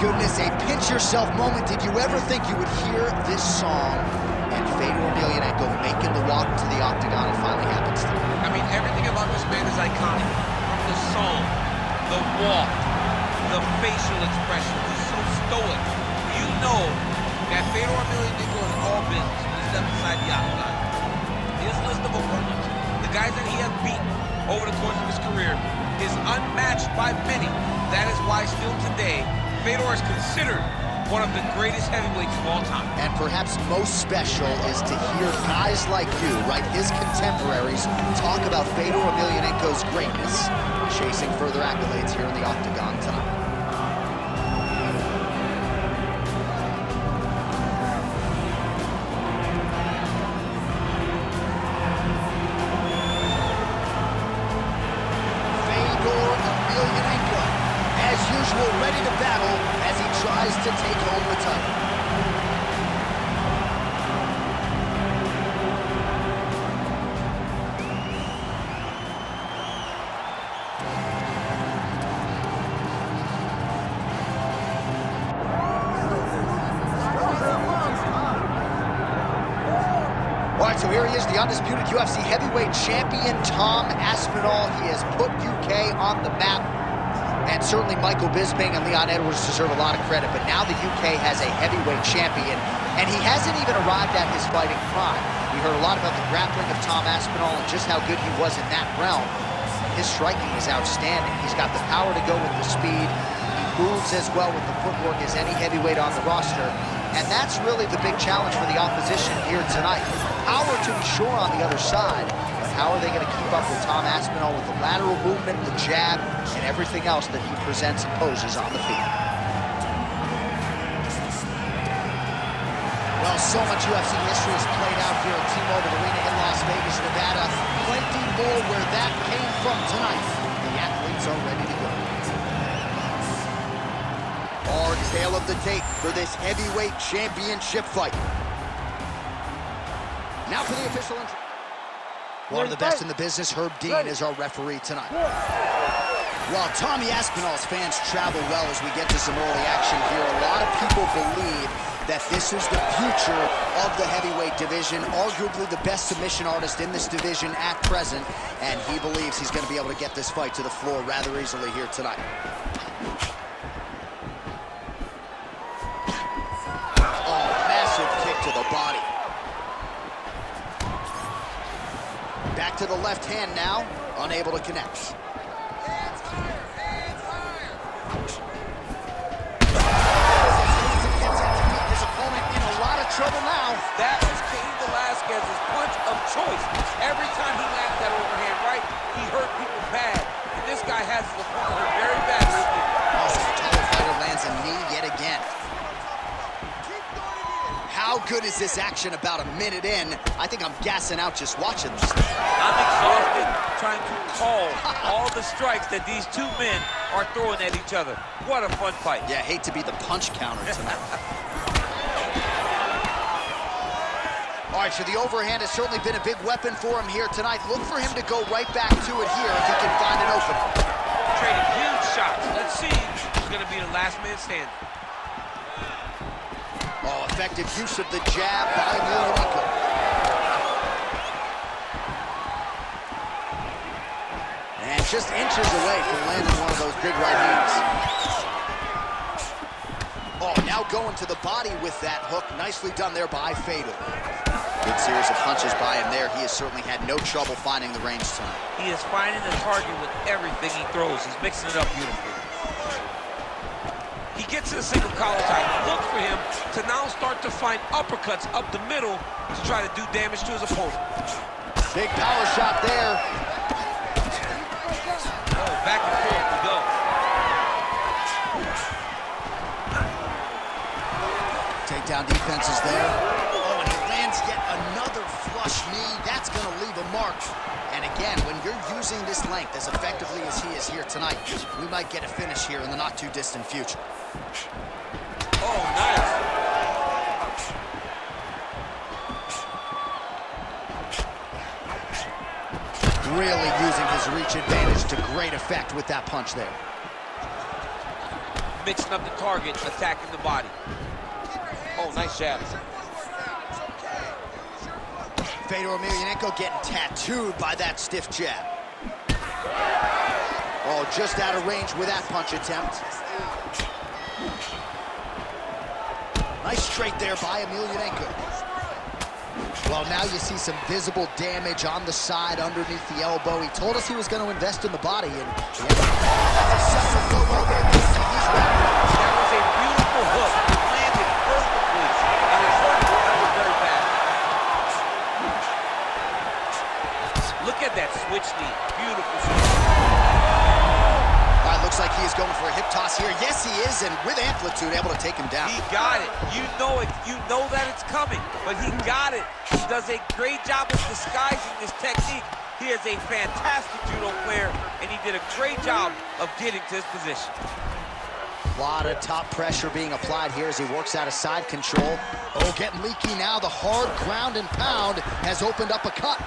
goodness, a pinch yourself moment. Did you ever think you would hear this song and Fedor Emelianenko making the walk to the octagon? It finally happens today. I mean, everything about this man is iconic. From the song, the walk, the facial expression. He's so stoic. You know that Fedor Emelianenko is all business when he steps inside the octagon. His list of opponents, the guys that he has beaten over the course of his career, is unmatched by many. That is why still today, Fedor is considered one of the greatest heavyweights of all time. And perhaps most special is to hear guys like you, right, his contemporaries, talk about Fedor Emelianenko's greatness, chasing further accolades here in the octagon tonight. As usual, ready to battle as he tries to take home the title. All right, so here he is, the undisputed UFC heavyweight champion, Tom Aspinall. He has put UK on the map. And certainly Michael Bisping and Leon Edwards deserve a lot of credit, but now the UK has a heavyweight champion, and he hasn't even arrived at his fighting prime. We heard a lot about the grappling of Tom Aspinall and just how good he was in that realm. His striking is outstanding. He's got the power to go with the speed. He moves as well with the footwork as any heavyweight on the roster, and that's really the big challenge for the opposition here tonight. Power to be sure on the other side, but how are they going to keep up with Tom Aspinall with the lateral movement, the jab, and everything else that he presents and poses on the field? Well, so much UFC history is played out here at T-Mobile Arena in Las Vegas, Nevada. Plenty more where that came from tonight. The athletes are ready to go. Our tale of the tape for this heavyweight championship fight. Now for the official entry. One of the best in the business, Herb Dean, is our referee tonight. While Tommy Aspinall's fans travel well as we get to some early action here, a lot of people believe that this is the future of the heavyweight division, arguably the best submission artist in this division at present, and he believes he's going to be able to get this fight to the floor rather easily here tonight. Oh, massive kick to the body. Back to the left hand now, unable to connect. Hands higher, hands higher. His opponent in a lot of trouble now. That was Cain Velasquez's punch of choice. Every time he landed that overhand right, he hurt people bad. And this guy has his opponent hurt very bad. Also, the taller fighter lands a knee yet again. How good is this action about a minute in? I think I'm gassing out just watching this. I'm exhausted trying to call all the strikes that these two men are throwing at each other. What a fun fight. Yeah, hate to be the punch counter tonight. All right, so the overhand has certainly been a big weapon for him here tonight. Look for him to go right back to it here if he can find an opening. Trading huge shots. Let's see who's going to be the last man standing. Oh, effective use of the jab by Emelianenko. And just inches away from landing one of those big right hands. Oh, now going to the body with that hook. Nicely done there by Fedor. Good series of punches by him there. He has certainly had no trouble finding the range tonight. He is finding the target with everything he throws. He's mixing it up beautifully. He gets to the single collar tie. Look for him to now start to find uppercuts up the middle to try to do damage to his opponent. Big power shot there. Oh, back and forth we go. Takedown defense is there. Oh, and he lands yet another flush knee. That's going to leave a mark. And again, when you're using this length as effectively as he is here tonight, we might get a finish here in the not-too-distant future. Oh, nice. Really using his reach advantage to great effect with that punch there. mixing up the target, attacking the body. Oh, nice jab. Fedor Emelianenko getting tattooed by that stiff jab. Oh, just out of range with that punch attempt. Nice straight there by Emelianenko. Well, now you see some visible damage on the side underneath the elbow. He told us he was going to invest in the body, and That was a beautiful hook. It landed perfectly, and it was very bad. Look at that switch knee. Beautiful switch. All right, looks like he is going for a hip toss here. Yes, he is, and with amplitude, able to take him down. He got it. You know it. You know that it's coming, but he got it. He does a great job of disguising this technique. He is a fantastic judo player, and he did a great job of getting to his position. A lot of top pressure being applied here as he works out of side control. Oh, getting leaky now. The hard ground and pound has opened up a cut.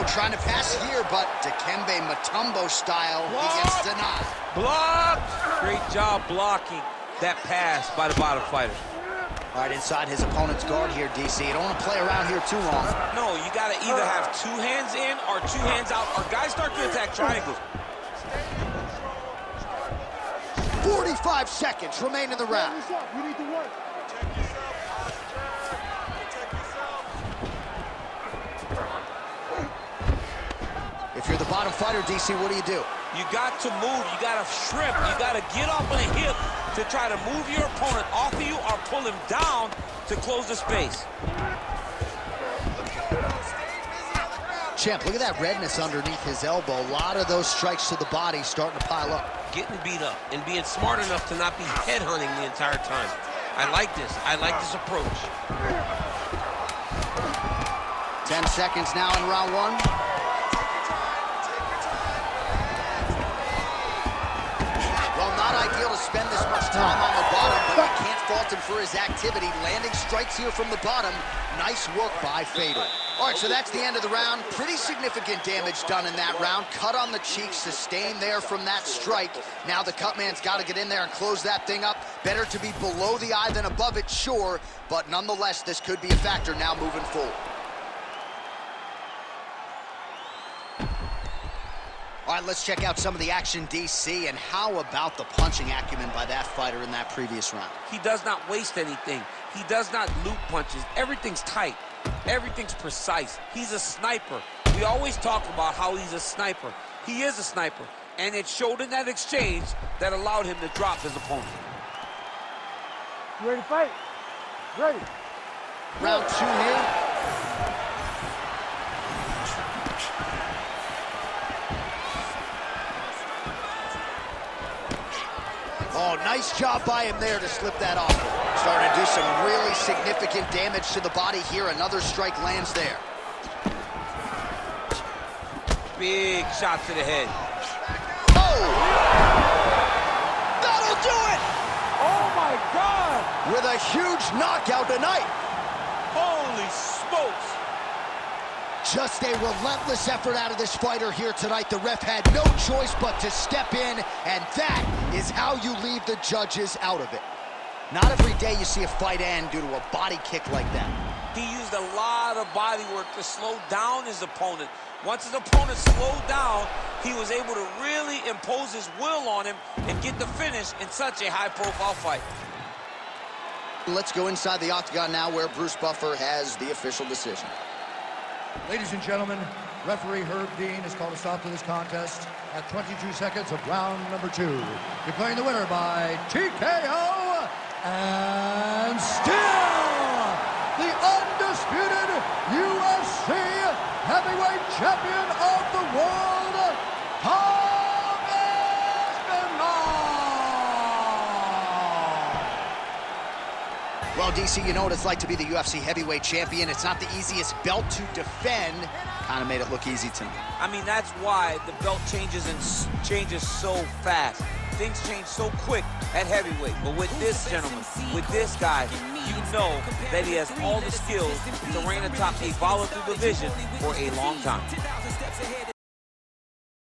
Trying to pass here, but Dikembe Mutombo style, he gets denied. Blocked! Great job blocking that pass by the bottom fighter. All right, inside his opponent's guard here, DC. You don't want to play around here too long. No, you got to either have 2 hands in or 2 hands out, or guys start to attack triangles. 45 seconds remain in the round. You need to work. If you're the bottom fighter, DC, what do? You got to move. You got to shrimp. You got to get off on a hip to try to move your opponent off of you or pull him down to close the space. Champ, look at that redness underneath his elbow. A lot of those strikes to the body starting to pile up. Getting beat up and being smart enough to not be headhunting the entire time. I like this. I like this approach. 10 seconds now in round 1. Well, not ideal to spend this much time on the bottom, but you can't fault him for his activity. Landing strikes here from the bottom. Nice work by Fedor. All right, so that's the end of the round. Pretty significant damage done in that round. Cut on the cheek, sustained there from that strike. Now the cut man's got to get in there and close that thing up. Better to be below the eye than above it, sure, but nonetheless, this could be a factor now moving forward. All right, let's check out some of the action, DC, and how about the punching acumen by that fighter in that previous round? He does not waste anything. He does not loop punches. Everything's tight. Everything's precise. He's a sniper. We always talk about how he's a sniper. He is a sniper, and it showed in that exchange that allowed him to drop his opponent. You ready to fight? Ready. Round 2 here. Oh, nice job by him there to slip that off. Starting to do some really significant damage to the body here. Another strike lands there. Big shot to the head. Oh! That'll do it! Oh, my God! With a huge knockout tonight. Holy smokes! Just a relentless effort out of this fighter here tonight. The ref had no choice but to step in, and that is how you leave the judges out of it. Not every day you see a fight end due to a body kick like that. He used a lot of body work to slow down his opponent. Once his opponent slowed down, he was able to really impose his will on him and get the finish in such a high-profile fight. Let's go inside the octagon now where Bruce Buffer has the official decision. Ladies and gentlemen, referee Herb Dean has called a stop to this contest at 22 seconds of round number 2. Declaring the winner by TKO and still the undisputed UFC heavyweight champion of the world, Tom Aspinall. Well, DC, you know what it's like to be the UFC heavyweight champion. It's not the easiest belt to defend. Kind of made it look easy to me. I mean, that's why the belt changes so fast. things change so quick at heavyweight. But with this gentleman, with this guy, you know that he has all the skills to reign atop a volatile division for a long time.